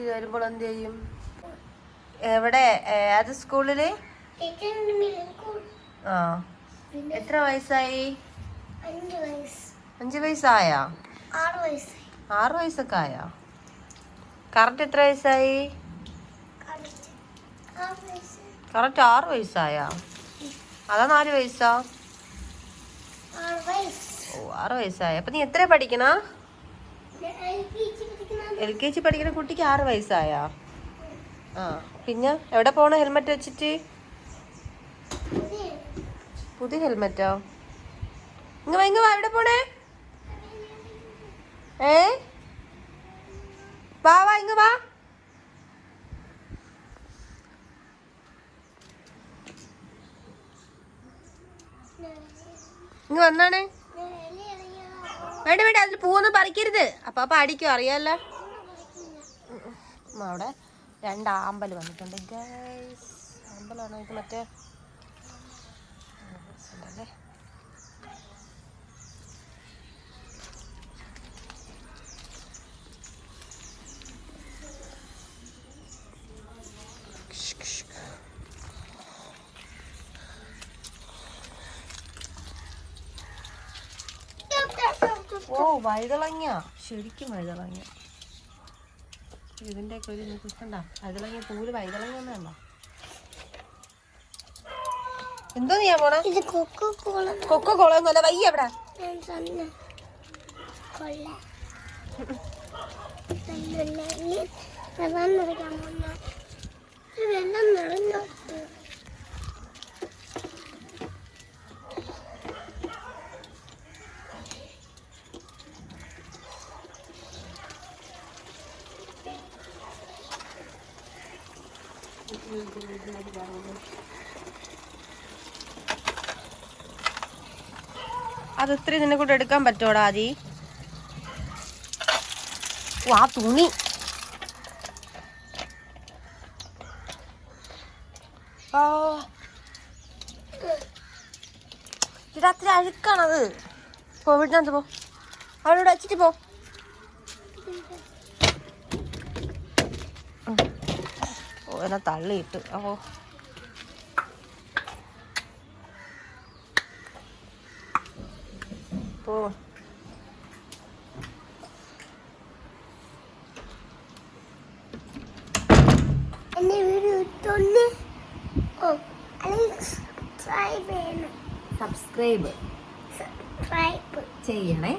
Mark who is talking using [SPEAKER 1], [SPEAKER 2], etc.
[SPEAKER 1] വരുമ്പോൾ എന്ത് ചെയ്യും? എവിടെ ഏത് സ്കൂളില്? ആ എത്ര വയസ്സായി? 5 വയസ്സായാ? 6 വയസ്സൊക്കെ ആയാ? കറക്റ്റ് എത്ര വയസ്സായി? കറക്റ്റ് 6 വയസ്സായാ? അതാ 4 വയസ്സാ? 6 വയസ്സായ. അപ്പൊ നീ എത്ര പഠിക്കണ? LKG പഠിക്കുന്ന കുട്ടിക്ക് 6 വയസ്സായാ? ആ പിന്നെ എവിടെ പോണ ഹെൽമെറ്റ് വെച്ചിട്ട്? പുതിയ ഹെൽമെറ്റോ? ഇങ്ങ വാ, എവിടെ പോണേ? വാ ഇങ്ങ വാ. ഇങ്ങ വന്നാണ്. വേണ്ട അതിൽ പൂവൊന്നും പറിക്കരുത്. അപ്പൊ അടിക്കും, അറിയാലോ. അവിടെ 2 ആമ്പൽ വന്നിട്ടുണ്ട് ഗൈസ്. ആമ്പലാണോ ഇത്? മറ്റേ അല്ലേ? ഓ വഴുതളങ്ങ, ശരിക്കും വഴുതളങ്ങ. ഇതിന്റെ ഒക്കെ ഒരു കണ്ട വഴുതളങ്ങ പൂല് വഴുതളങ്ങ ഒന്നല്ല. എന്തോ നീയാ പോണേ? കൊക്കോ കോള ഒന്നുമല്ല. വയ്യ എവിടെ? അത് ഇത്രയും നിന്നെ കൂടെ എടുക്കാൻ പറ്റോടാ ആദി? ആ തുണി അത്ര അഴുക്കാണത്. പോ വീട്ടിനകത്ത് പോ, അവളോട് വച്ചിട്ട് പോ. ഓ എന്നാ തള്ളിയിട്ട്. അപ്പോ പോ. സബ്സ്ക്രൈബ് ചെയ്യണേ.